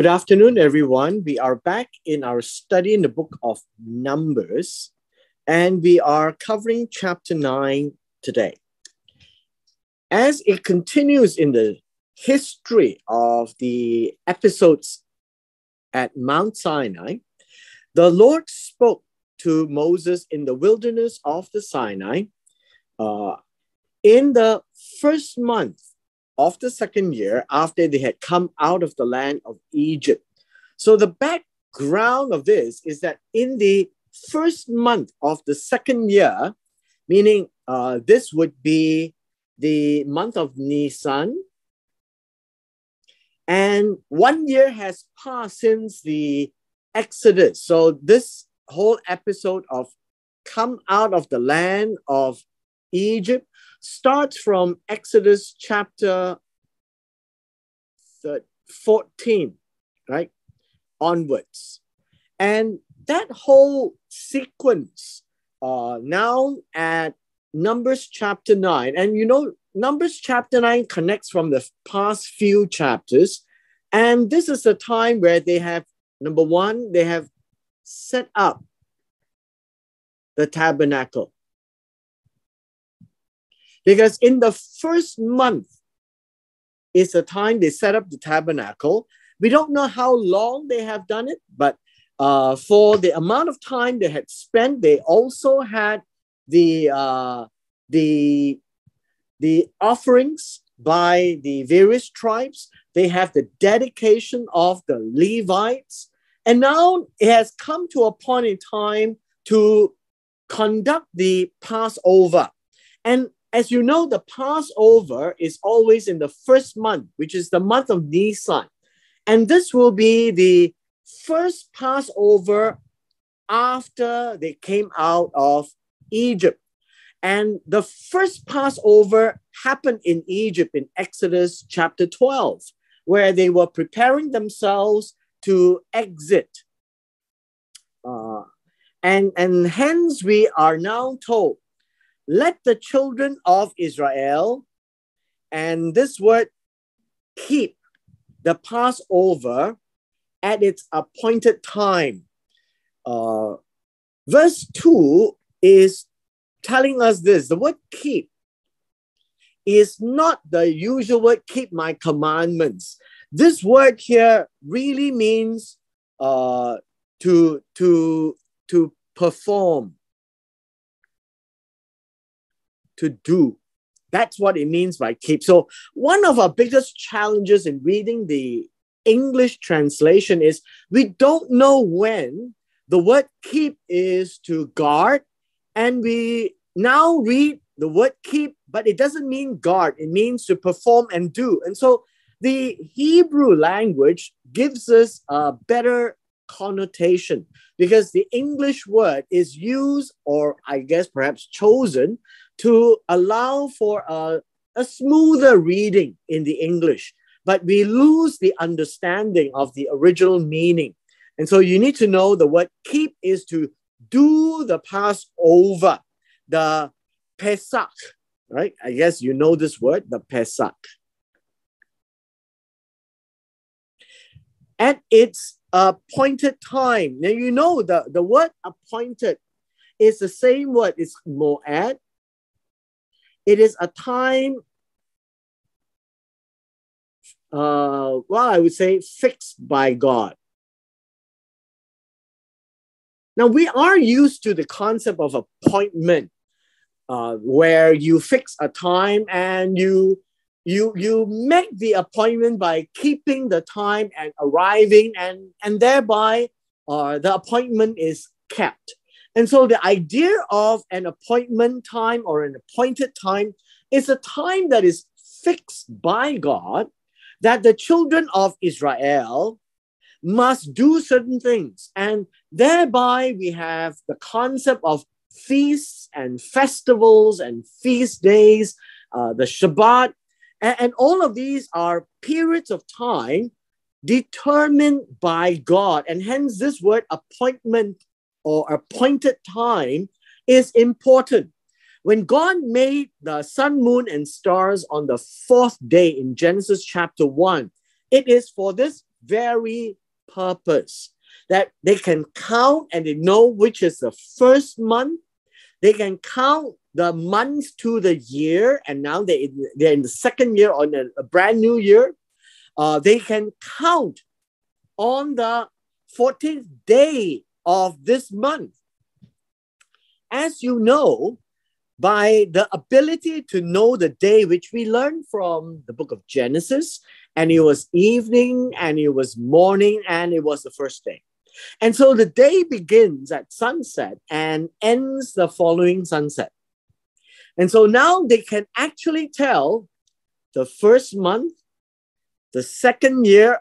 Good afternoon, everyone. We are back in our study in the book of Numbers, and we are covering chapter 9 today. As it continues in the history of the episodes at Mount Sinai, the Lord spoke to Moses in the wilderness of the Sinai in the first month of the second year after they had come out of the land of Egypt. So the background of this is that in the first month of the second year, meaning this would be the month of Nisan, and 1 year has passed since the Exodus. So this whole episode of come out of the land of Egypt starts from Exodus chapter 14, right, onwards. And that whole sequence now at Numbers chapter 9, and you know, Numbers chapter 9 connects from the past few chapters. And this is the time where they have, number one, they have set up the tabernacle. Because in the first month is the time they set up the tabernacle. We don't know how long they have done it, but for the amount of time they had spent, they also had the offerings by the various tribes. They have the dedication of the Levites. And now it has come to a point in time to conduct the Passover. And as you know, the Passover is always in the first month, which is the month of Nisan. And this will be the first Passover after they came out of Egypt. And the first Passover happened in Egypt in Exodus chapter 12, where they were preparing themselves to exit. And hence we are now told, let the children of Israel, and this word, keep the Passover at its appointed time. Verse 2 is telling us this. The word keep is not the usual word, keep my commandments. This word here really means to perform, to do. That's what it means by keep. So one of our biggest challenges in reading the English translation is we don't know when the word keep is to guard, and we now read the word keep, but it doesn't mean guard. It means to perform and do. And so the Hebrew language gives us a better connotation because the English word is used, or I guess perhaps chosen, to allow for a smoother reading in the English, but we lose the understanding of the original meaning. And so you need to know the word keep is to do the Passover, the Pesach, right? I guess you know this word, the Pesach. At its appointed time. Now, you know the word appointed is the same word, it's moed. It is a time, I would say fixed by God. Now, we are used to the concept of appointment, where you fix a time and you make the appointment by keeping the time and arriving, and thereby the appointment is kept. And so the idea of an appointment time or an appointed time is a time that is fixed by God, that the children of Israel must do certain things. And thereby we have the concept of feasts and festivals and feast days, the Shabbat, and all of these are periods of time determined by God. And hence this word appointment or appointed time is important. When God made the sun, moon, and stars on the fourth day in Genesis chapter 1, it is for this very purpose, that they can count and they know which is the first month. They can count the months to the year, and now they're in the second year on a brand new year. They can count on the 14th day of this month. As you know, by the ability to know the day, which we learned from the book of Genesis, and it was evening, and it was morning, and it was the first day. And so the day begins at sunset and ends the following sunset. And so now they can actually tell the first month, the second year,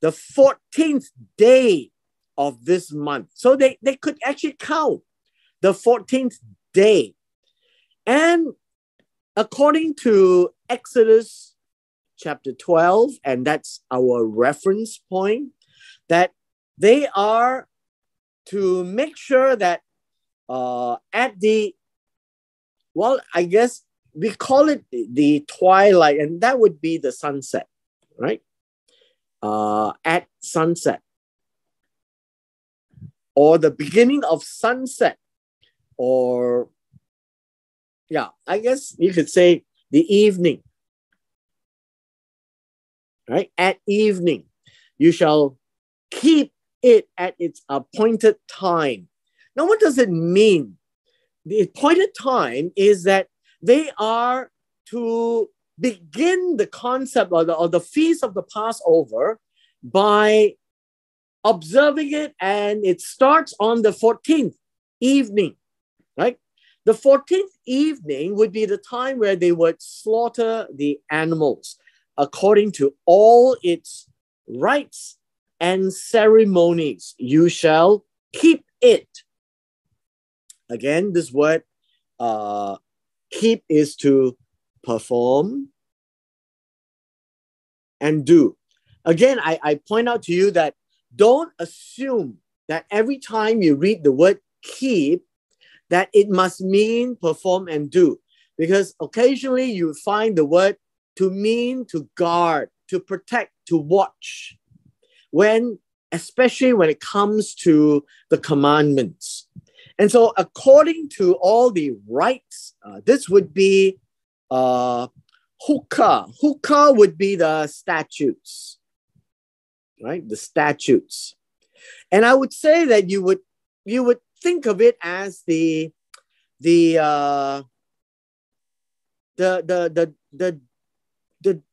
the 14th day of this month. So they could actually count the 14th day. And according to Exodus chapter 12, and that's our reference point, that they are to make sure that at the, well, I guess we call it the twilight, and that would be the sunset, right? At sunset, or the beginning of sunset, or yeah, I guess you could say the evening, right? At evening, you shall keep it at its appointed time. Now, what does it mean? The appointed time is that they are to begin the concept or the feast of the Passover by observing it, and it starts on the 14th evening, right? The 14th evening would be the time where they would slaughter the animals according to all its rites and ceremonies. You shall keep it. Again, this word keep is to perform and do. Again, I point out to you that don't assume that every time you read the word keep, that it must mean perform and do. Because occasionally you find the word to mean to guard, to protect, to watch, especially when it comes to the commandments. And so according to all the rites, this would be hukah. Hukah would be the statutes, right? The statutes. And I would say that you would think of it as the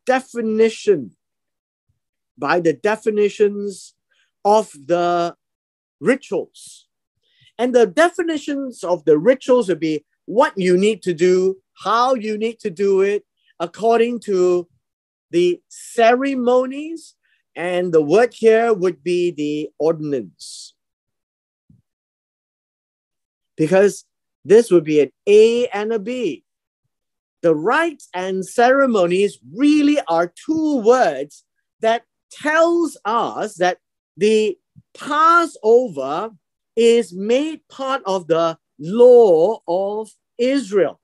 definition, by the definitions of the rituals. And the definitions of the rituals would be what you need to do, how you need to do it, according to the ceremonies. And the word here would be the ordinance. Because this would be an A and a B. The rites and ceremonies really are two words that tells us that the Passover is made part of the law of Israel.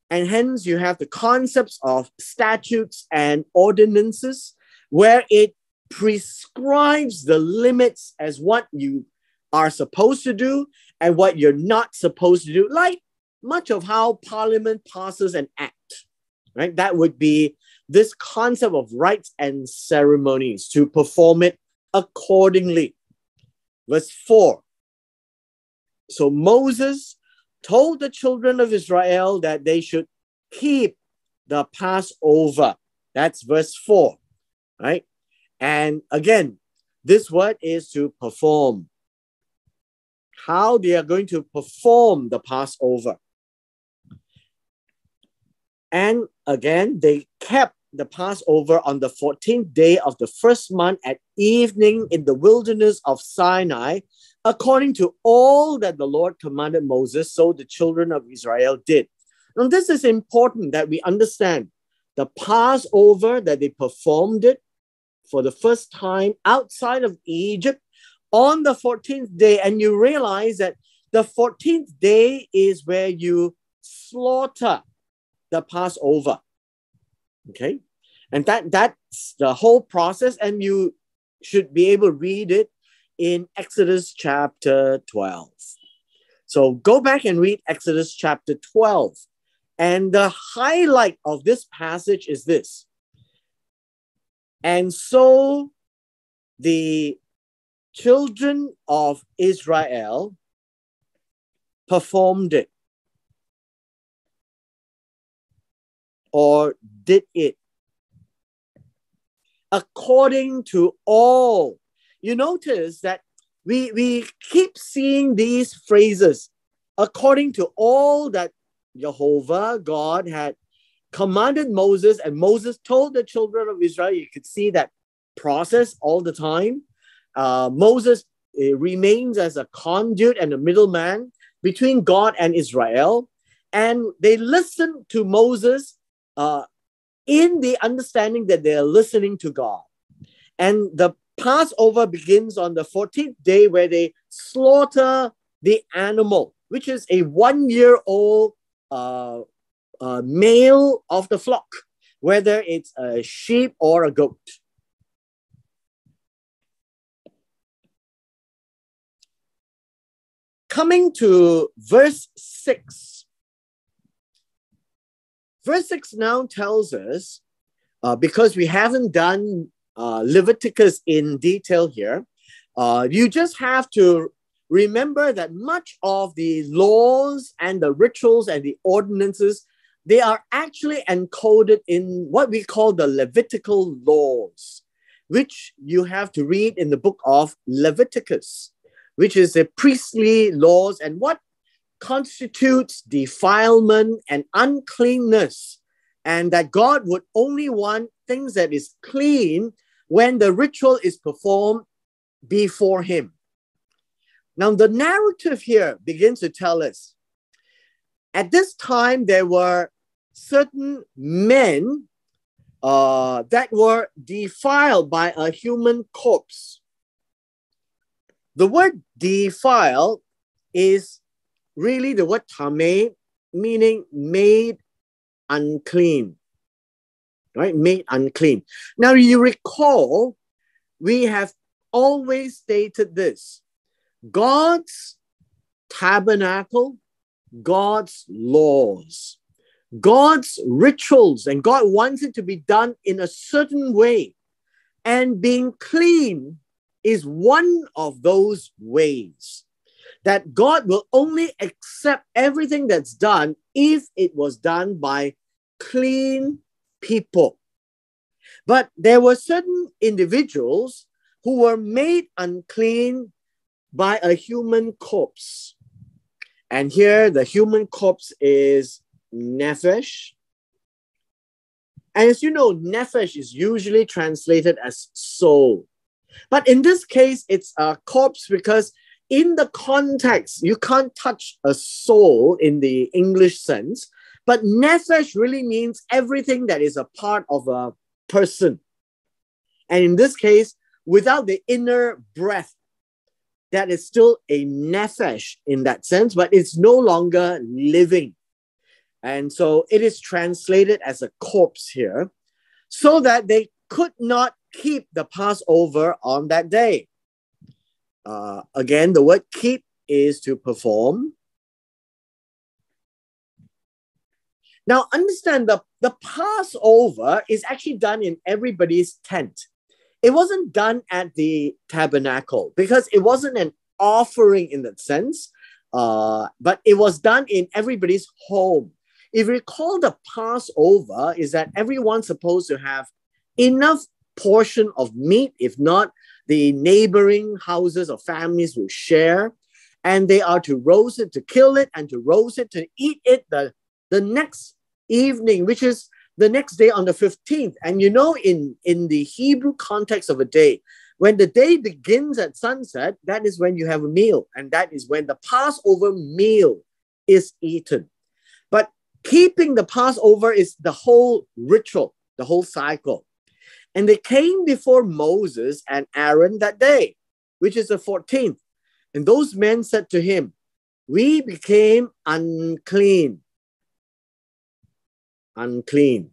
And hence you have the concepts of statutes and ordinances, where it prescribes the limits as what you are supposed to do and what you're not supposed to do, like much of how Parliament passes an act, right? That would be this concept of rites and ceremonies, to perform it accordingly. Verse 4. So Moses told the children of Israel that they should keep the Passover. That's verse 4, right? And again, this word is to perform. How they are going to perform the Passover. And again, they kept the Passover on the 14th day of the first month at evening in the wilderness of Sinai, according to all that the Lord commanded Moses, so the children of Israel did. Now, this is important that we understand the Passover, that they performed it for the first time outside of Egypt on the 14th day. And you realize that the 14th day is where you slaughter the Passover. Okay. And that's the whole process. And you should be able to read it in Exodus chapter 12. So go back and read Exodus chapter 12. And the highlight of this passage is this. And so the children of Israel performed it or did it according to all. You notice that we keep seeing these phrases, according to all that Jehovah, God, had commanded Moses, and Moses told the children of Israel. You could see that process all the time. Moses remains as a conduit and a middleman between God and Israel. And they listen to Moses in the understanding that they are listening to God. And the Passover begins on the 14th day, where they slaughter the animal, which is a 1-year-old male of the flock, whether it's a sheep or a goat. Coming to verse 6. Verse 6 now tells us, because we haven't done Leviticus in detail here, you just have to remember that much of the laws and the rituals and the ordinances, they are actually encoded in what we call the Levitical laws, which you have to read in the book of Leviticus, which is the priestly laws and what constitutes defilement and uncleanness, and that God would only want things that is clean when the ritual is performed before him. Now, the narrative here begins to tell us, at this time, there were certain men that were defiled by a human corpse. The word defile is really the word tameh, meaning made unclean, right? Made unclean. Now, you recall, we have always stated this. God's tabernacle, God's laws, God's rituals, and God wants it to be done in a certain way. And being clean is one of those ways. That God will only accept everything that's done if it was done by clean people. But there were certain individuals who were made unclean by a human corpse. And here the human corpse is nephesh. And as you know, nephesh is usually translated as soul. But in this case, it's a corpse because in the context, you can't touch a soul in the English sense, but nephesh really means everything that is a part of a person. And in this case, without the inner breath, that is still a nephesh in that sense, but it's no longer living. And so it is translated as a corpse here, so that they could not keep the Passover on that day. Again, the word keep is to perform. Now, understand the Passover is actually done in everybody's tent. It wasn't done at the tabernacle because it wasn't an offering in that sense, but it was done in everybody's home. If you recall, the Passover is that everyone's supposed to have enough portion of meat. If not, the neighboring houses or families will share, and they are to roast it, to kill it, and to roast it, to eat it the next evening, which is the next day on the 15th. And you know, in the Hebrew context of a day, when the day begins at sunset, that is when you have a meal, and that is when the Passover meal is eaten. But keeping the Passover is the whole ritual, the whole cycle. And they came before Moses and Aaron that day, which is the 14th. And those men said to him, "We became unclean." Unclean.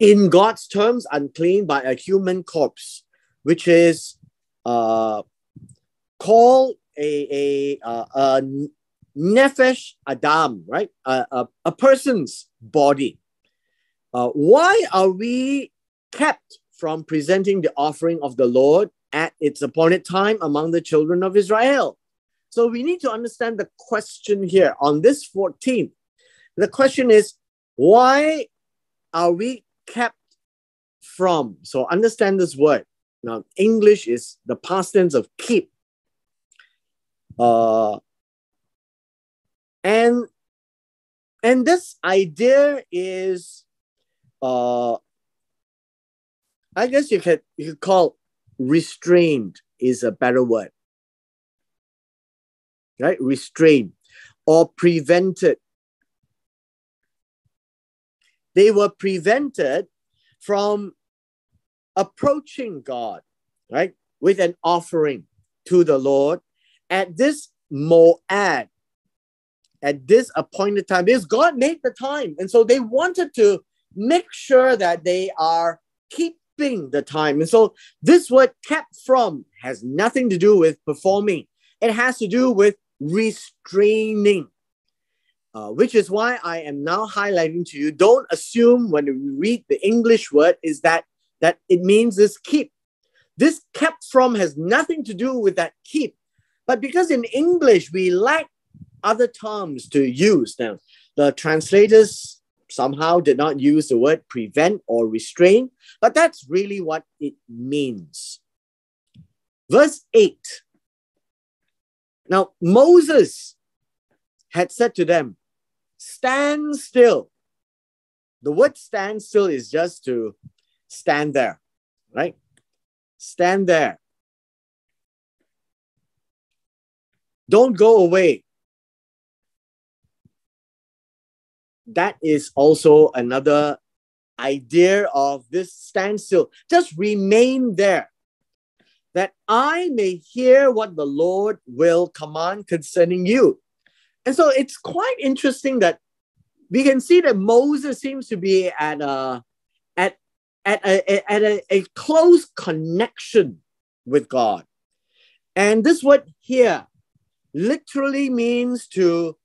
in God's terms, unclean by a human corpse, which is called a nefesh Adam, right? A person's body. Why are we kept from presenting the offering of the Lord at its appointed time among the children of Israel? So we need to understand the question here on this 14th. The question is, why are we kept from? So understand this word. Now, English is the past tense of keep. And this idea is, I guess you could call restrained is a better word, right? Restrained or prevented. They were prevented from approaching God, right, with an offering to the Lord at this mo'ad, at this appointed time, because God made the time. And so they wanted to make sure that they are keeping the time. And so this word kept from has nothing to do with performing. It has to do with restraining, which is why I am now highlighting to you. Don't assume when you read the English word is that it means this keep. This kept from has nothing to do with that keep. But because in English, we lack other terms to use. Now, the translators somehow did not use the word prevent or restrain, but that's really what it means. Verse 8. Now, Moses had said to them, stand still. The word stand still is just to stand there, right? Stand there. Don't go away. That is also another idea of this standstill. Just remain there, that I may hear what the Lord will command concerning you. And so it's quite interesting that we can see that Moses seems to be at a close connection with God. And this word here literally means to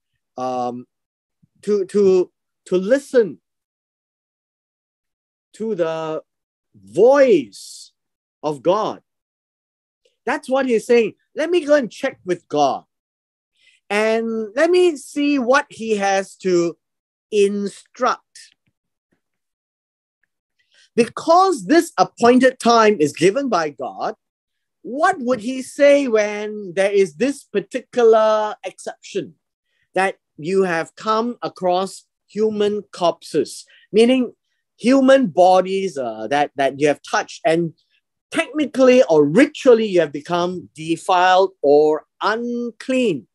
listen to the voice of God. That's what he's saying. Let me go and check with God. And let me see what he has to instruct. Because this appointed time is given by God, what would he say when there is this particular exception that you have come across human corpses, meaning human bodies that you have touched, and technically or ritually you have become defiled or unclean?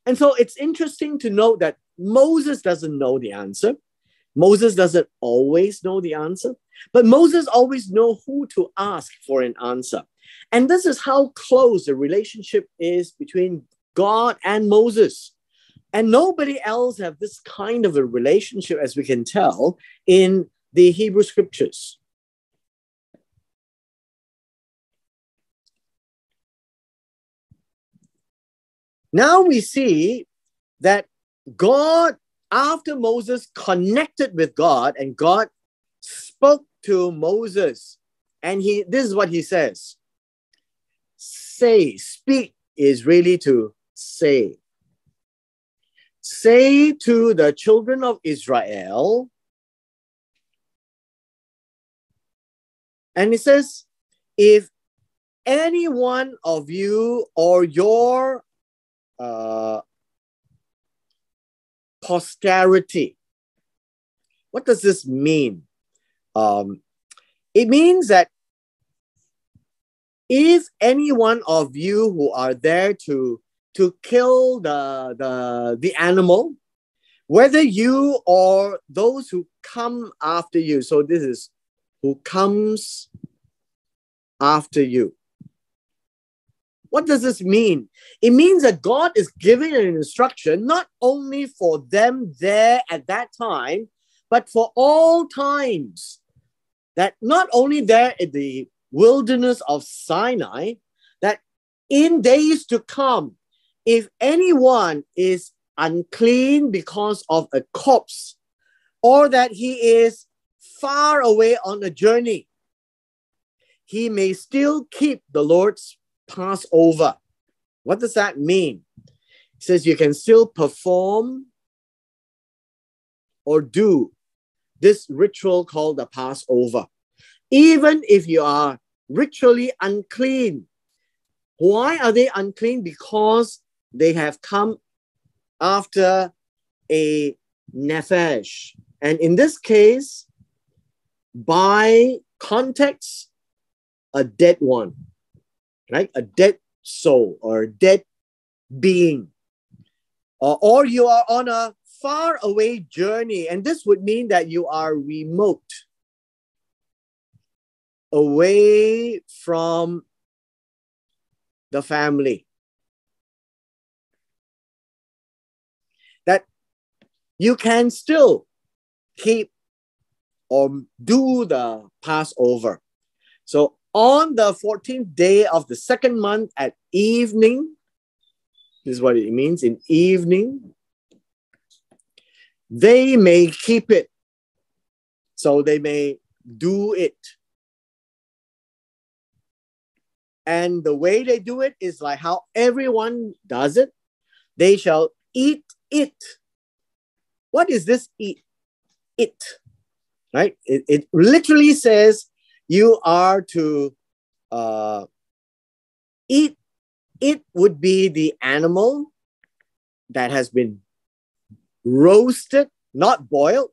And so it's interesting to note that Moses doesn't know the answer. Moses doesn't always know the answer, but Moses always knows who to ask for an answer. And this is how close the relationship is between God and Moses. And nobody else have this kind of a relationship, as we can tell, in the Hebrew scriptures. Now we see that God, after Moses connected with God and God spoke to Moses, and this is what he says. Say, speak is really to say. Say to the children of Israel, and it says, if any one of you or your posterity. What does this mean? It means that if any one of you who are there to kill the animal, whether you or those who come after you, so this is who comes after you. What does this mean? It means that God is giving an instruction not only for them there at that time, but for all times. that not only there in the wilderness of Sinai, that in days to come, if anyone is unclean because of a corpse, or that he is far away on a journey, he may still keep the Lord's Passover. What does that mean? It says you can still perform or do this ritual called the Passover, even if you are ritually unclean. Why are they unclean? Because they have come after a nephesh. And in this case, by context, a dead one, right? A dead soul or a dead being. Or you are on a far away journey, and this would mean that you are remote, away from the family. That you can still keep or do the Passover. So on the 14th day of the second month at evening, this is what it means, in evening, they may keep it. So they may do it. And the way they do it is like how everyone does it. They shall eat it. What is this eat? It, right? It literally says you are to eat. It would be the animal that has been roasted, not boiled.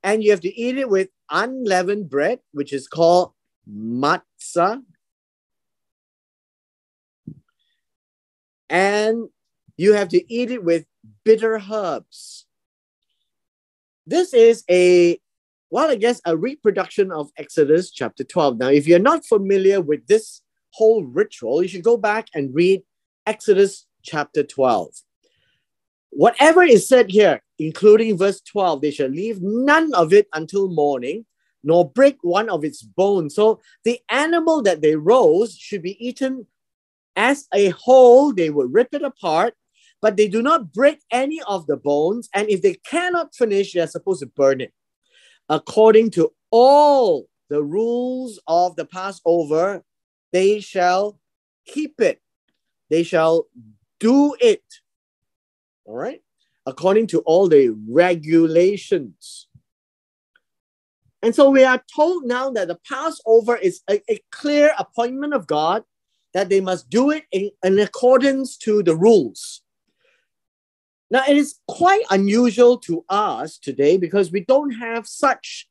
And you have to eat it with unleavened bread, which is called matzah. And you have to eat it with bitter herbs. This is a reproduction of Exodus chapter 12. Now, if you're not familiar with this whole ritual, you should go back and read Exodus chapter 12. Whatever is said here, including verse 12, they shall leave none of it until morning, nor break one of its bones. So the animal that they roast should be eaten as a whole. They will rip it apart, but they do not break any of the bones. And if they cannot finish, they're supposed to burn it. According to all the rules of the Passover, they shall keep it. They shall do it. All right? According to all the regulations. And so we are told now that the Passover is a clear appointment of God, that they must do it in accordance to the rules. Now, it is quite unusual to us today because we don't have such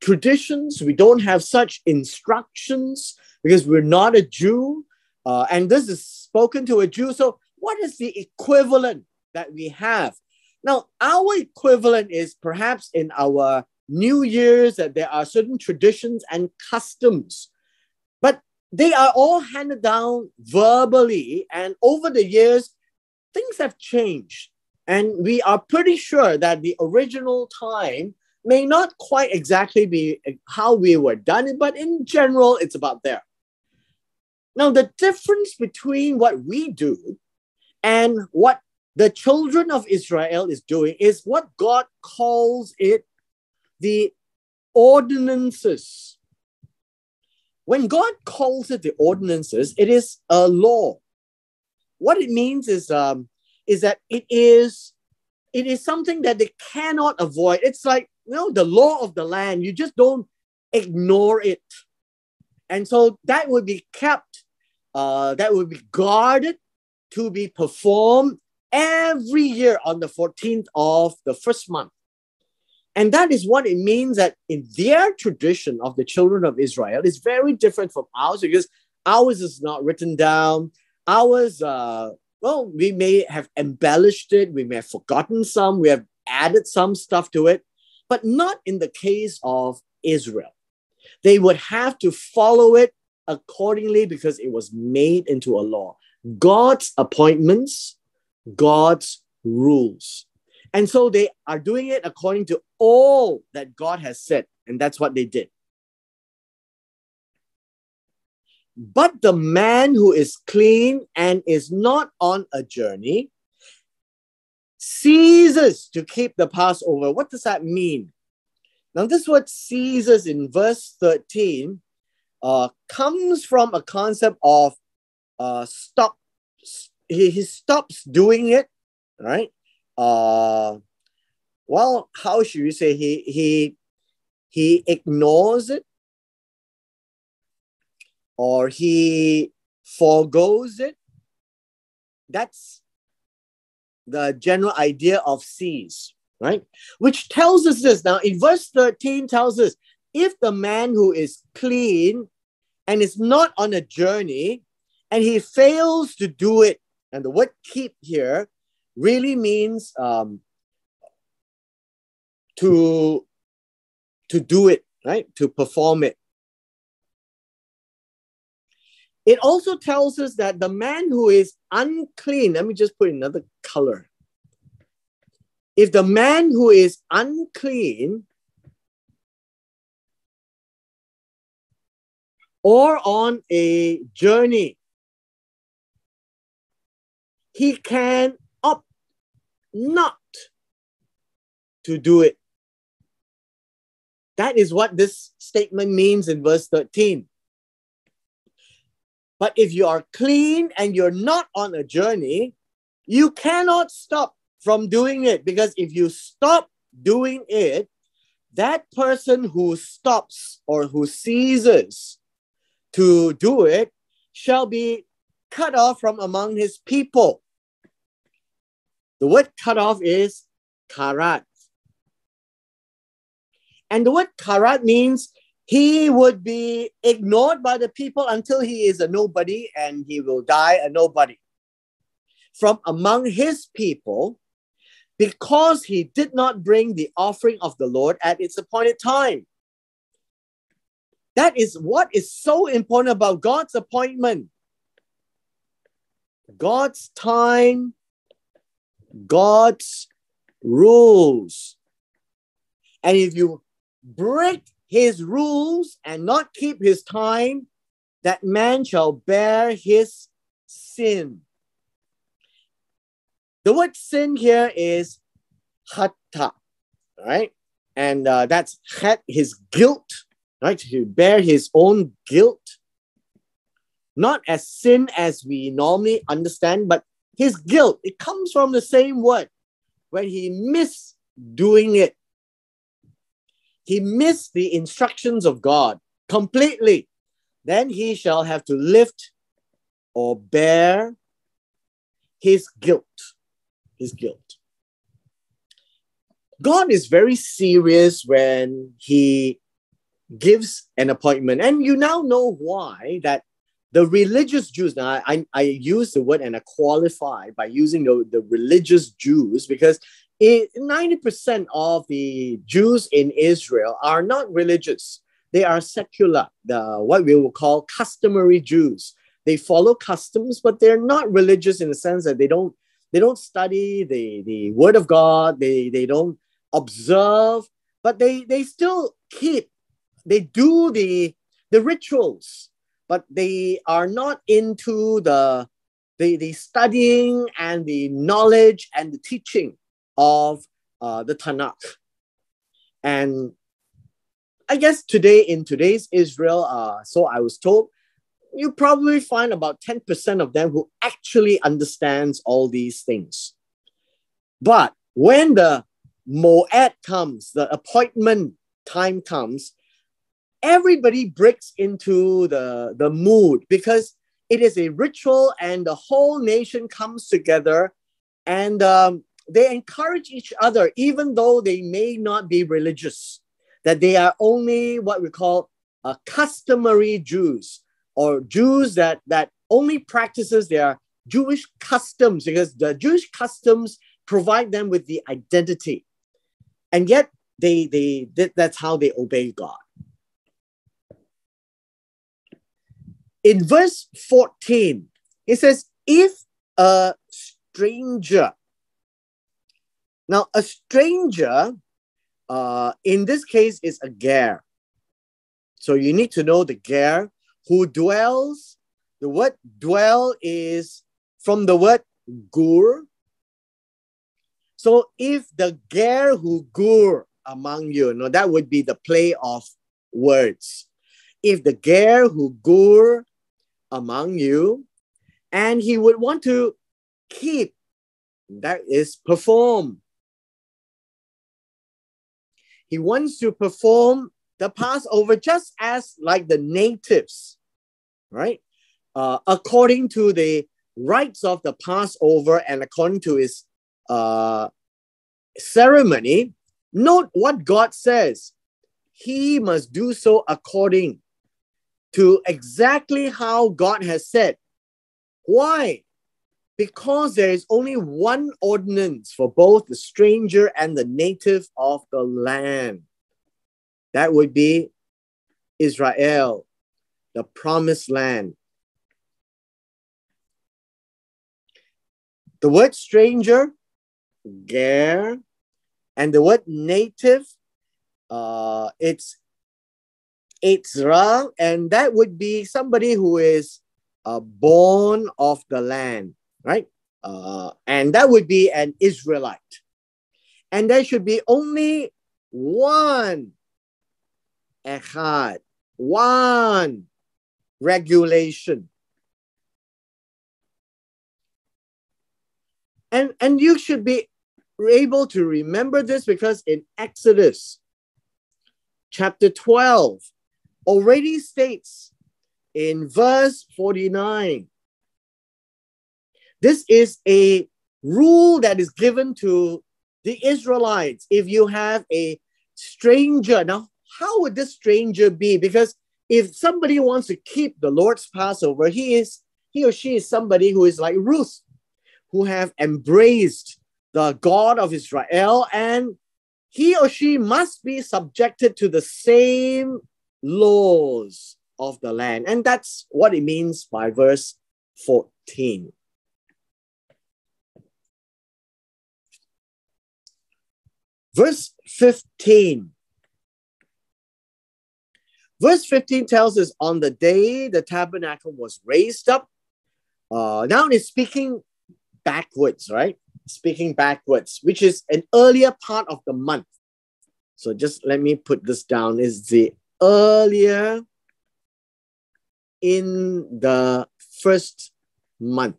traditions. We don't have such instructions because we're not a Jew. And this is spoken to a Jew. So what is the equivalent that we have? Now, our equivalent is perhaps in our New Year's that there are certain traditions and customs, but they are all handed down verbally. And over the years, things have changed. And we are pretty sure that the original time may not quite exactly be how we were done it, but in general, it's about there. Now, the difference between what we do and what the children of Israel is doing is what God calls it the ordinances. When God calls it the ordinances, it is a law. What it means is that it is something that they cannot avoid. It's like, the law of the land. You just don't ignore it. And so that would be kept, that would be guarded to be performed every year on the 14th of the first month. And that is what it means that in their tradition of the children of Israel is very different from ours, because ours is not written down. Ours, we may have embellished it. We may have forgotten some. We have added some stuff to it, but not in the case of Israel. They would have to follow it accordingly because it was made into a law. God's appointments, God's rules. And so they are doing it according to all that God has said. And that's what they did. But the man who is clean and is not on a journey ceases to keep the Passover. What does that mean? Now, this word ceases in verse 13 comes from a concept of stop. He stops doing it, right? Well, how should you say he ignores it, or he forgoes it? That's the general idea of cease, right? Which tells us this. Now, in verse 13 tells us, if the man who is clean and is not on a journey, and he fails to do it, and the word keep here really means to do it, right? To perform it. It also tells us that the man who is unclean, let me just put another color. If the man who is unclean or on a journey, he can opt not to do it. That is what this statement means in verse 13. But if you are clean and you're not on a journey, you cannot stop from doing it, because if you stop doing it, that person who stops or who ceases to do it shall be cut off from among his people. The word cut off is karat. And the word karat means he would be ignored by the people until he is a nobody, and he will die a nobody from among his people, because he did not bring the offering of the Lord at its appointed time. That is what is so important about God's appointment. God's time, God's rules. And if you break his rules and not keep his time, that man shall bear his sin. The word sin here is hata, right? And that's his guilt, right? To bear his own guilt. Not as sin as we normally understand, but his guilt. It comes from the same word. When he missed doing it, he missed the instructions of God completely, then he shall have to lift or bear his guilt. His guilt. God is very serious when he gives an appointment. And you now know why that the religious Jews, now I use the word and I qualify by using the religious Jews, because 90% of the Jews in Israel are not religious. They are secular, what we will call customary Jews. They follow customs, but they're not religious in the sense that they don't study the word of God. They don't observe, but they still they do the rituals, but they are not into the studying and the knowledge and the teaching of the Tanakh. And I guess in today's Israel, so I was told, you probably find about 10% of them who actually understands all these things. But when the moed comes, the appointment time comes, everybody breaks into the mood, because it is a ritual and the whole nation comes together, and they encourage each other, even though they may not be religious, that they are only what we call customary Jews, or Jews that only practices their Jewish customs, because the Jewish customs provide them with the identity. And yet that's how they obey God. In verse 14, it says, if a stranger. Now, a stranger, in this case, is a ger. So you need to know the ger who dwells. The word dwell is from the word gur. So if the ger who gur among you, no, that would be the play of words. If the ger who gur among you, and he would want to keep, that is perform. He wants to perform the Passover just as like the natives, right? According to the rites of the Passover and according to his ceremony. Note what God says. He must do so according to exactly how God has said. Why? Because there is only one ordinance for both the stranger and the native of the land. That would be Israel, the promised land. The word stranger, ger, and the word native, it's Itzra, and that would be somebody who is born of the land, right? And that would be an Israelite. And there should be only one echad, one regulation. And you should be able to remember this because in Exodus chapter 12 already states in verse 49, this is a rule that is given to the Israelites. If you have a stranger, now how would this stranger be? Because if somebody wants to keep the Lord's Passover, he or she is somebody who is like Ruth, who have embraced the God of Israel, and he or she must be subjected to the same laws of the land. And that's what it means by verse 14. Verse 15. Verse 15 tells us, on the day the tabernacle was raised up. Now it's speaking backwards, right? Speaking backwards, which is an earlier part of the month. So just let me put this down. Is the earlier in the first month.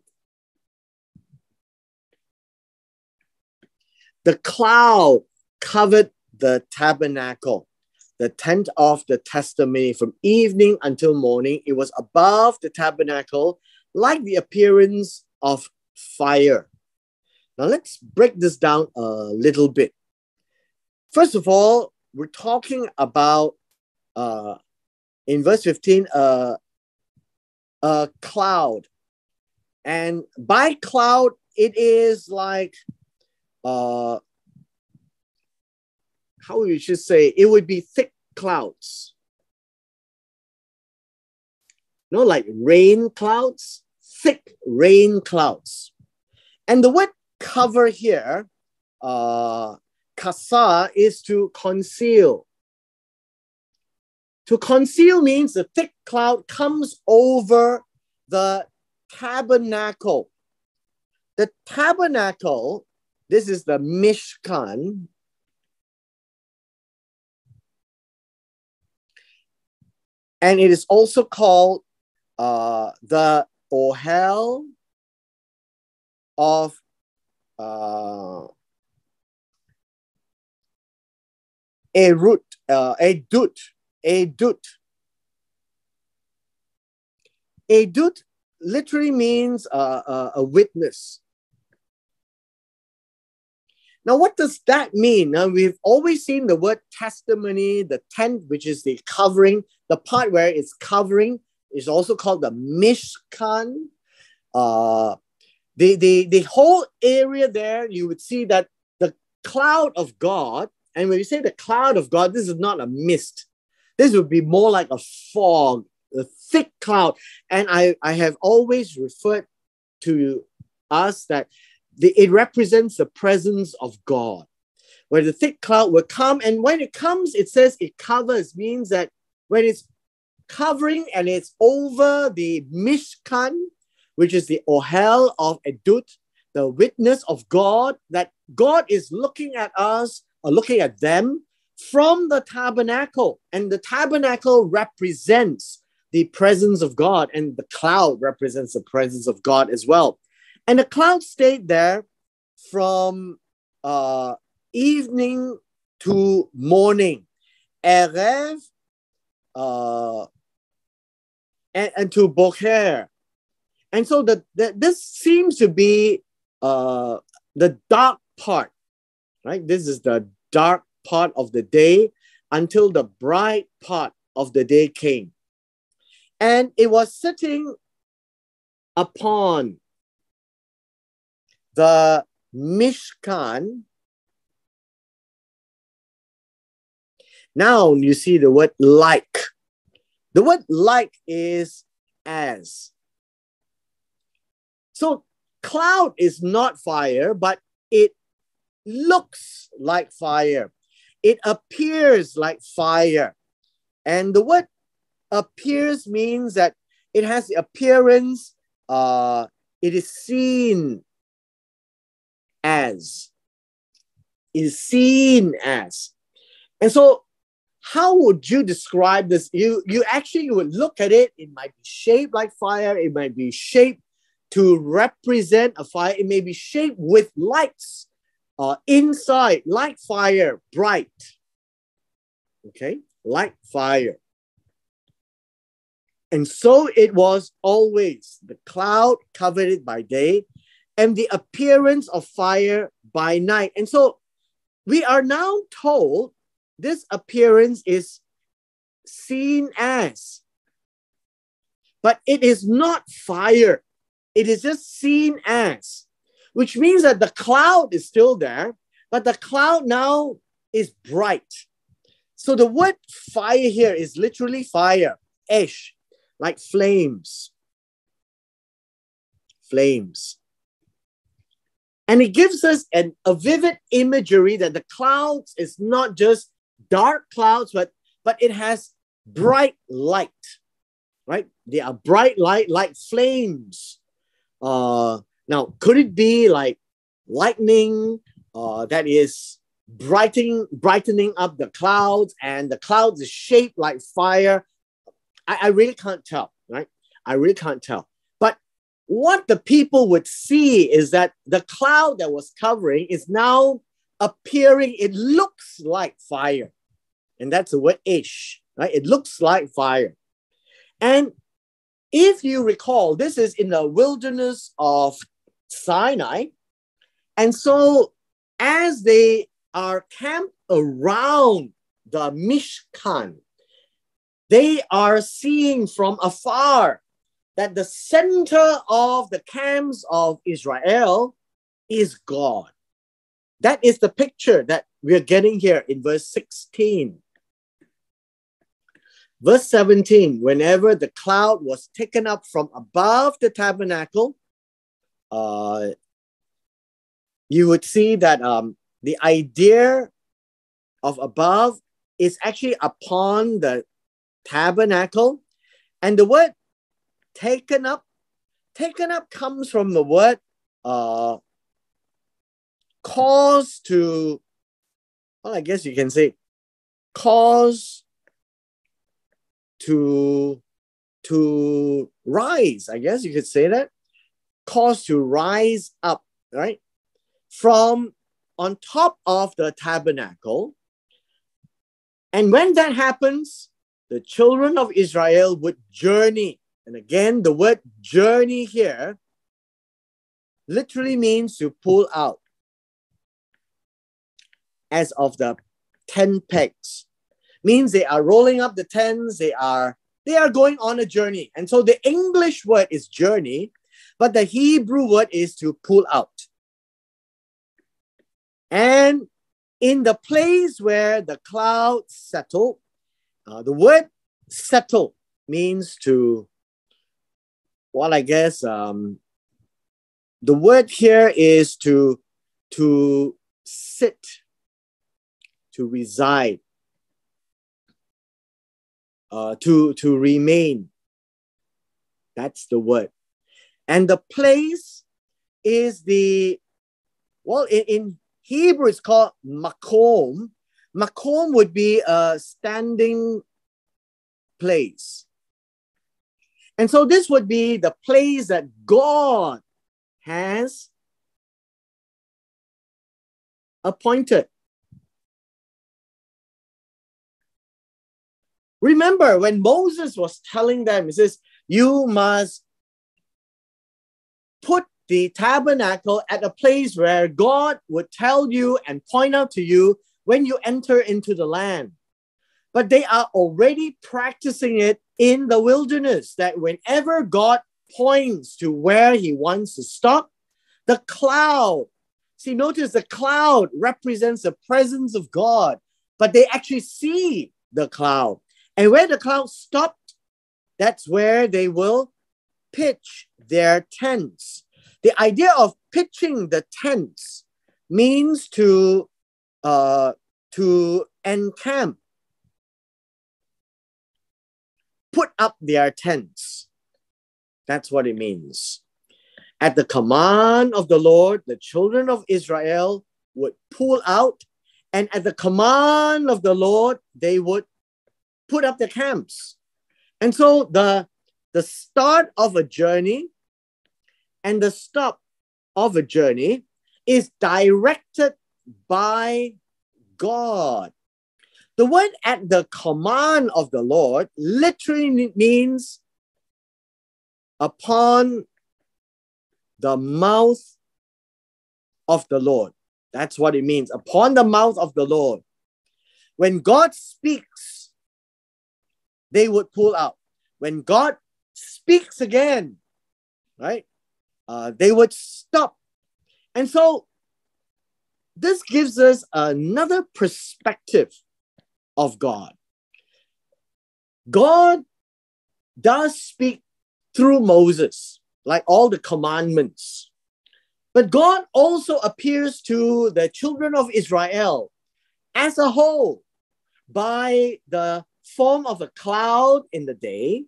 The cloud covered the tabernacle, the tent of the testimony, from evening until morning. It was above the tabernacle like the appearance of fire. Now let's break this down a little bit. First of all, we're talking about, in verse 15, a cloud. And by cloud, it is like, how we should say, it would be thick clouds. No, like rain clouds, thick rain clouds. And the word cover here, kasa, is to conceal. To conceal means the thick cloud comes over the tabernacle. The tabernacle, this is the Mishkan. And it is also called the Ohel of Edut. Edut literally means a witness. Now, what does that mean? Now, we've always seen the word testimony, the tent, which is the covering. The part where it's covering is also called the Mishkan. The whole area there, you would see that the cloud of God, and when you say the cloud of God, this is not a mist. This would be more like a fog, a thick cloud. And I have always referred to us that it represents the presence of God, where the thick cloud will come. And when it comes, it says it covers, means that when it's covering, and it's over the Mishkan, which is the Ohel of Edut, the witness of God, that God is looking at us, or looking at them from the tabernacle. And the tabernacle represents the presence of God, and the cloud represents the presence of God as well. And the cloud stayed there from evening to morning, Erev, and to Bocher. And so this seems to be the dark part, right? This is the dark part of the day until the bright part of the day came. And it was sitting upon the Mishkan. Now you see the word like. The word like is as. So cloud is not fire, but it looks like fire. It appears like fire. And the word appears means that it has the appearance, it is seen as. It is seen as. And so how would you describe this? You actually would look at it. It might be shaped like fire. It might be shaped to represent a fire. It may be shaped with lights inside, like fire, bright. Okay, like fire. And so it was always. The cloud covered it by day, and the appearance of fire by night. And so we are now told this appearance is seen as, but it is not fire. It is just seen as, which means that the cloud is still there, but the cloud now is bright. So the word fire here is literally fire, esh, like flames. Flames. And it gives us a vivid imagery that the clouds is not just dark clouds, but it has bright light, right? They are bright light like flames. Now, could it be like lightning that is brightening up the clouds, and the clouds is shaped like fire? I really can't tell, right? I really can't tell. But what the people would see is that the cloud that was covering is now appearing. It looks like fire. And that's the word ish, right? It looks like fire. And if you recall, this is in the wilderness of Sinai. And so as they are camped around the Mishkan, they are seeing from afar that the center of the camps of Israel is God. That is the picture that we're getting here in verse 16. Verse 17, whenever the cloud was taken up from above the tabernacle, you would see that the idea of above is actually upon the tabernacle. And the word taken up comes from the word cause to, well, I guess you can say cause to rise. I guess you could say that. Cause to rise up, right? From on top of the tabernacle. And when that happens, the children of Israel would journey. And again, the word journey here literally means to pull out. As of the 10 pegs. Means they are rolling up the tents, they are going on a journey. And so the English word is journey, but the Hebrew word is to pull out. And in the place where the clouds settle, the word settle means to, well, I guess the word here is to sit, to reside. to remain. That's the word. And the place is in Hebrew, it's called makom. Makom would be a standing place. And so this would be the place that God has appointed. Remember, when Moses was telling them, he says, you must put the tabernacle at a place where God would tell you and point out to you when you enter into the land. But they are already practicing it in the wilderness, that whenever God points to where he wants to stop, the cloud, see, notice the cloud represents the presence of God, but they actually see the cloud. And where the cloud stopped, that's where they will pitch their tents. The idea of pitching the tents means to encamp, put up their tents. That's what it means. At the command of the Lord, the children of Israel would pull out, and at the command of the Lord, they would put up their camps. And so the start of a journey and the stop of a journey is directed by God. The word at the command of the Lord literally means upon the mouth of the Lord. That's what it means, upon the mouth of the Lord. When God speaks, they would pull out. When God speaks again, right, they would stop. And so this gives us another perspective of God. God does speak through Moses, like all the commandments. But God also appears to the children of Israel as a whole by the form of a cloud in the day,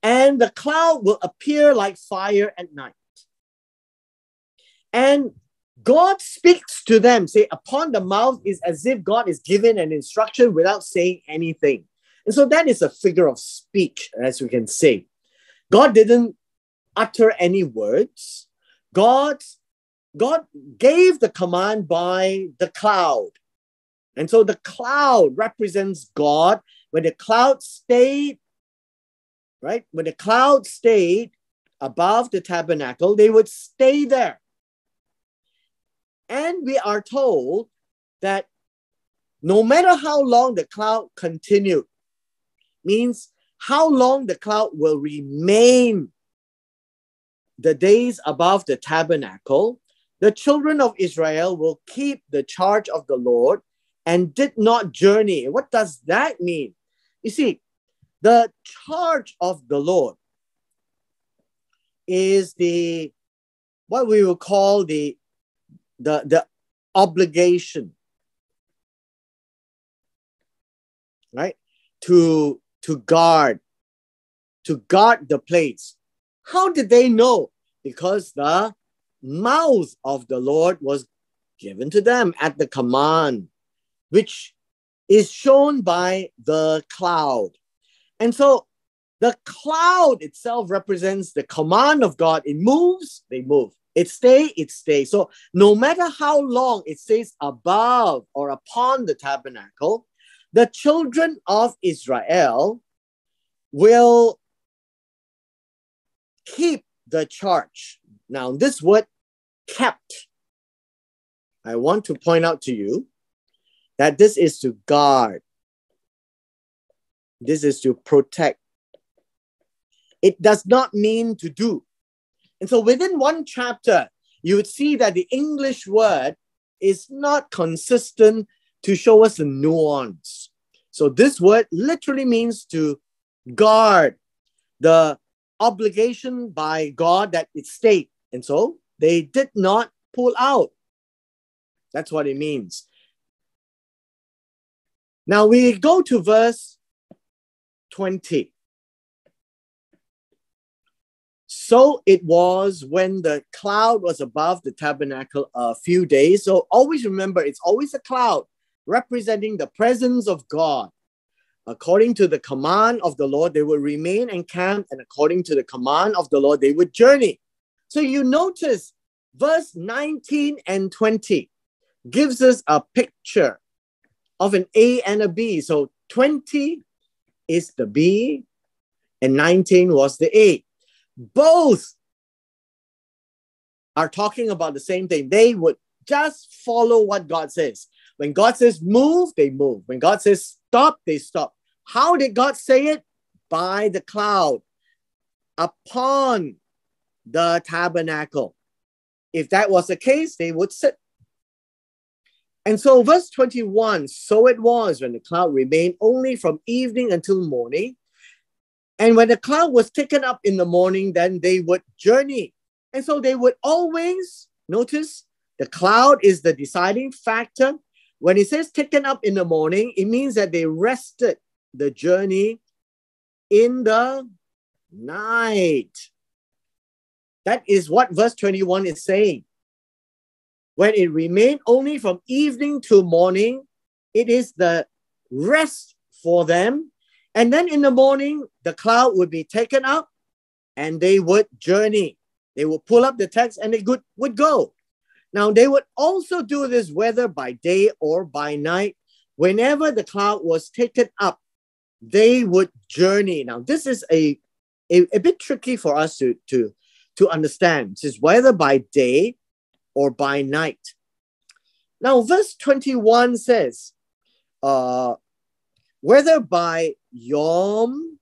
and the cloud will appear like fire at night. And God speaks to them, say, upon the mouth is as if God is giving an instruction without saying anything. And so that is a figure of speech, as we can say. God didn't utter any words. God gave the command by the cloud. And so the cloud represents God. When the cloud stayed, right? When the cloud stayed above the tabernacle, they would stay there. And we are told that no matter how long the cloud continued, means how long the cloud will remain the days above the tabernacle, the children of Israel will keep the charge of the Lord and did not journey. What does that mean? You see, the charge of the Lord is what we will call the obligation, right? To guard the place. How did they know? Because the mouth of the Lord was given to them at the command, which is shown by the cloud. And so the cloud itself represents the command of God. It moves, they move. It stays. So no matter how long it stays above or upon the tabernacle, the children of Israel will keep the charge. Now, this word kept, I want to point out to you that this is to guard. This is to protect. It does not mean to do. And so within one chapter, you would see that the English word is not consistent to show us the nuance. So this word literally means to guard, the obligation by God that it stayed. And so they did not pull out. That's what it means. Now we go to verse 20. So it was when the cloud was above the tabernacle a few days. So always remember, it's always a cloud representing the presence of God. According to the command of the Lord, they would remain encamped, and according to the command of the Lord, they would journey. So you notice verse 19 and 20 gives us a picture of an A and a B. So 20 is the B and 19 was the A. Both are talking about the same thing. They would just follow what God says. When God says move, they move. When God says stop, they stop. How did God say it? By the cloud upon the tabernacle. If that was the case, they would sit. And so verse 21, so it was when the cloud remained only from evening until morning. And when the cloud was taken up in the morning, then they would journey. And so they would always, notice, the cloud is the deciding factor. When it says taken up in the morning, it means that they rested the journey in the night. That is what verse 21 is saying. When it remained only from evening to morning, it is the rest for them. And then in the morning, the cloud would be taken up and they would journey. They would pull up the text and they would go. Now, they would also do this whether by day or by night. Whenever the cloud was taken up, they would journey. Now, this is a bit tricky for us to understand. This is whether by day or by night. Now, verse 21 says, whether by Yom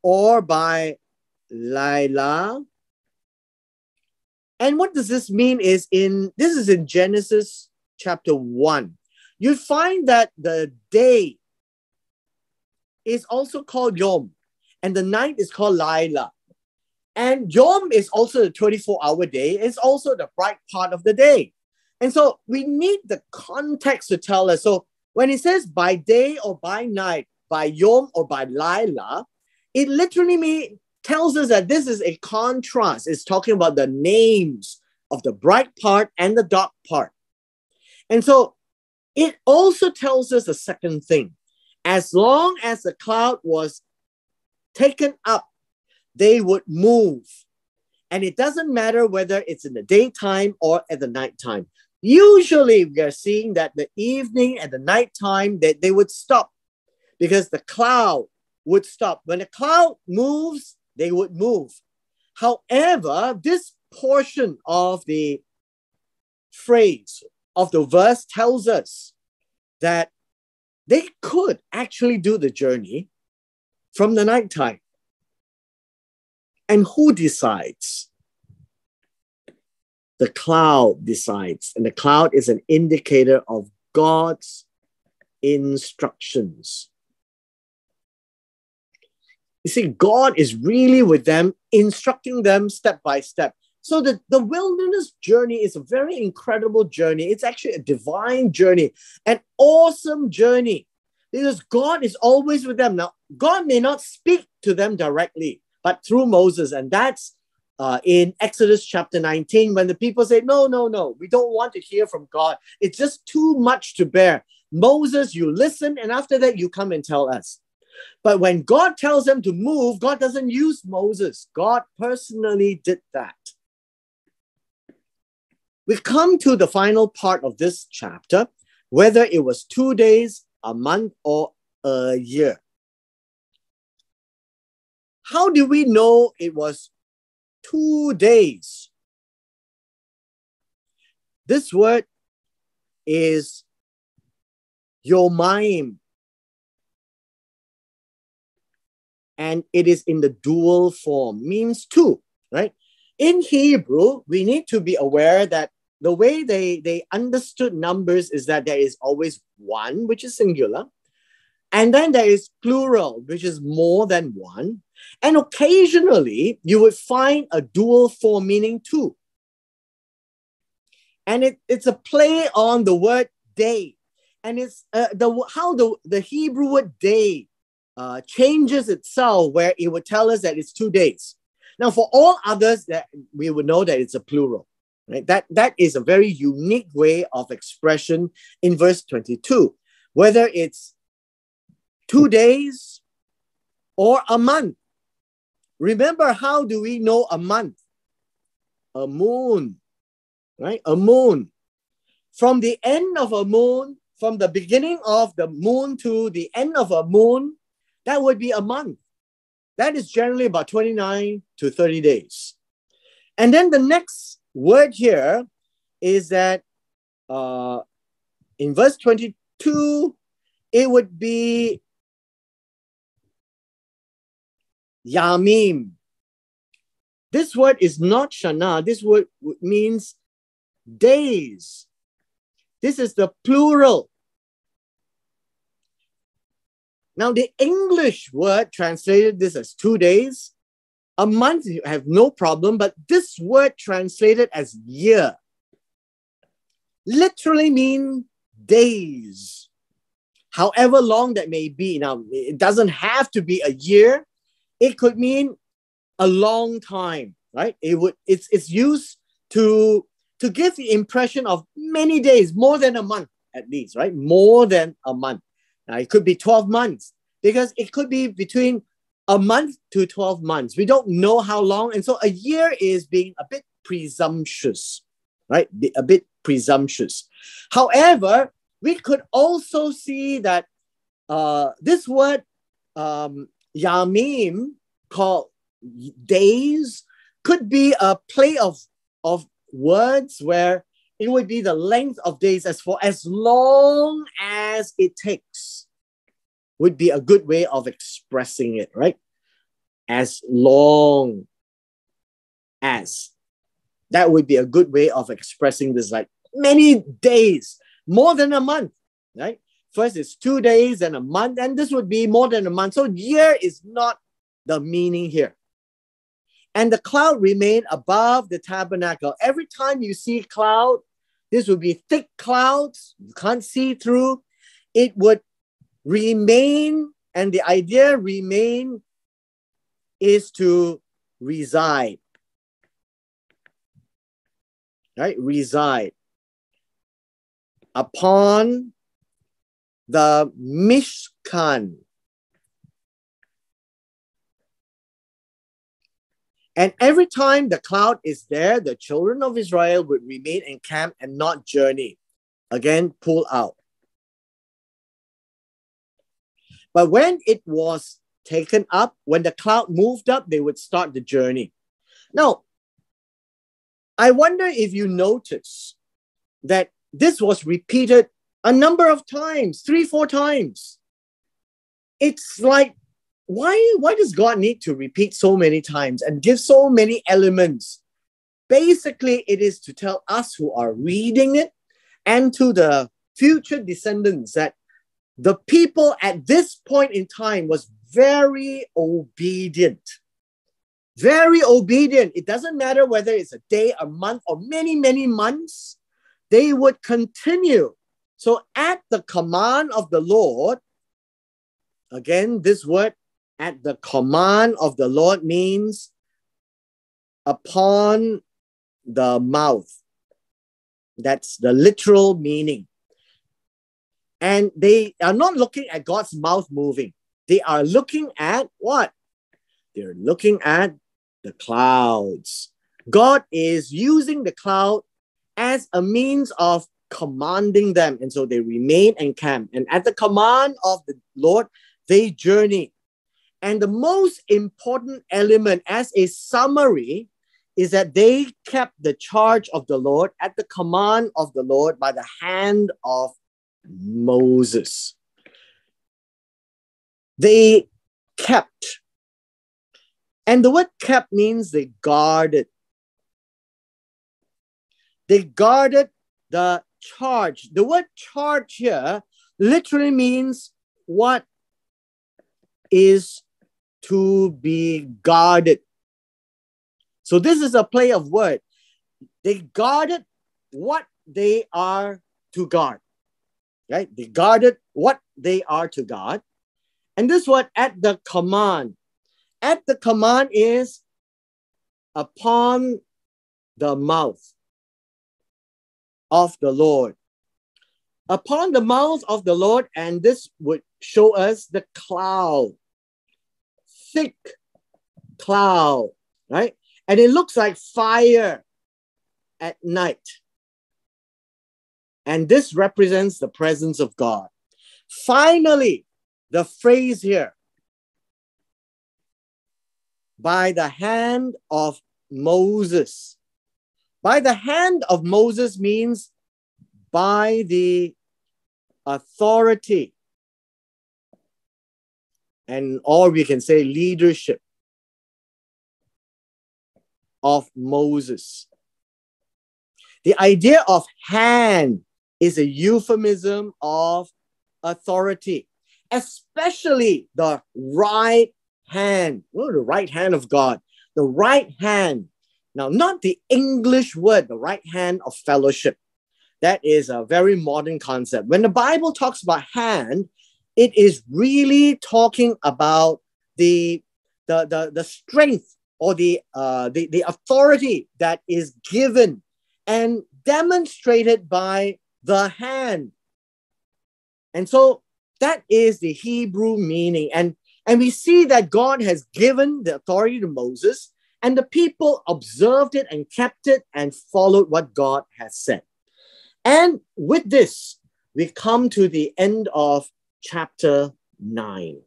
or by Laila. And what does this mean this is in Genesis chapter 1. You find that the day is also called Yom and the night is called Laila. And Yom is also the 24-hour day. It's also the bright part of the day. And so we need the context to tell us. So when it says by day or by night, by Yom or by Laila, it literally tells us that this is a contrast. It's talking about the names of the bright part and the dark part. And so it also tells us a second thing. As long as the cloud was taken up, they would move. And it doesn't matter whether it's in the daytime or at the nighttime. Usually we are seeing that the evening and the nighttime that they would stop because the cloud would stop. When the cloud moves, they would move. However, this portion of the phrase of the verse tells us that they could actually do the journey from the nighttime. And who decides? The cloud decides. And the cloud is an indicator of God's instructions. You see, God is really with them, instructing them step by step. So the wilderness journey is a very incredible journey. It's actually a divine journey, an awesome journey, because God is always with them. Now, God may not speak to them directly, but through Moses. And that's in Exodus chapter 19, when the people say, no, we don't want to hear from God. It's just too much to bear. Moses, you listen, and after that, you come and tell us. But when God tells them to move, God doesn't use Moses. God personally did that. We've come to the final part of this chapter, whether it was 2 days, a month, or a year. How do we know it was 2 days? This word is yomaim, and it is in the dual form, means two, right? In Hebrew, we need to be aware that the way they understood numbers is that there is always one, which is singular, and then there is plural, which is more than one. And occasionally, you would find a dual form meaning two. And it's a play on the word day. And it's how the Hebrew word day changes itself where it would tell us that it's 2 days. Now, for all others, that we would know that it's a plural, right? That is a very unique way of expression in verse 22, whether it's 2 days or a month. Remember, how do we know a month? A moon, right? A moon. From the end of a moon, from the beginning of the moon to the end of a moon, that would be a month. That is generally about 29 to 30 days. And then the next word here is that in verse 22, it would be Yamim. This word is not Shana. This word means days. This is the plural. Now, the English word translated this as 2 days. A month, you have no problem, but this word translated as year literally means days, however long that may be. Now, it doesn't have to be a year. It could mean a long time, right? It's used to give the impression of many days, more than a month at least, right? More than a month. Now, it could be 12 months because it could be between a month to 12 months. We don't know how long. And so a year is being a bit presumptuous, right? A bit presumptuous. However, we could also see that this word Yamim, called days, could be a play of words where it would be the length of days as long as it takes, would be a good way of expressing it, right? As long as. That would be a good way of expressing this, like many days, more than a month, right? First it's 2 days and a month, and this would be more than a month. So year is not the meaning here. And the cloud remained above the tabernacle. Every time you see cloud, this would be thick clouds, you can't see through. It would remain, and the idea remain is to reside, right? Reside upon the Mishkan. And every time the cloud is there, the children of Israel would remain in camp and not journey. Again, pull out. But when it was taken up, when the cloud moved up, they would start the journey. Now, I wonder if you notice that this was repeated a number of times, 3-4 times. It's like, why does God need to repeat so many times and give so many elements? Basically, it is to tell us who are reading it and to the future descendants that the people at this point in time was very obedient. Very obedient. It doesn't matter whether it's a day, a month, or many, many months. They would continue. So at the command of the Lord, again, this word at the command of the Lord means upon the mouth. That's the literal meaning. And they are not looking at God's mouth moving. They are looking at what? They're looking at the clouds. God is using the cloud as a means of commanding them. And so they remain encamped. And at the command of the Lord, they journey. And the most important element as a summary is that they kept the charge of the Lord at the command of the Lord by the hand of Moses. They kept. And the word kept means they guarded. They guarded the charge. The word charge here literally means what is to be guarded. So this is a play of word. They guarded what they are to guard. Right? They guarded what they are to guard. And this word at the command. At the command is upon the mouth of the Lord. Upon the mouth of the Lord, and this would show us the cloud, thick cloud, right? And it looks like fire at night. And this represents the presence of God. Finally, the phrase here, by the hand of Moses. By the hand of Moses means by the authority, and or we can say leadership of Moses. The idea of hand is a euphemism of authority, especially the right hand. Oh, the right hand of God. The right hand. Now, not the English word, the right hand of fellowship. That is a very modern concept. When the Bible talks about hand, it is really talking about the strength or the authority that is given and demonstrated by the hand. And so that is the Hebrew meaning. And we see that God has given the authority to Moses, and the people observed it and kept it and followed what God has said. And with this, we come to the end of chapter 9.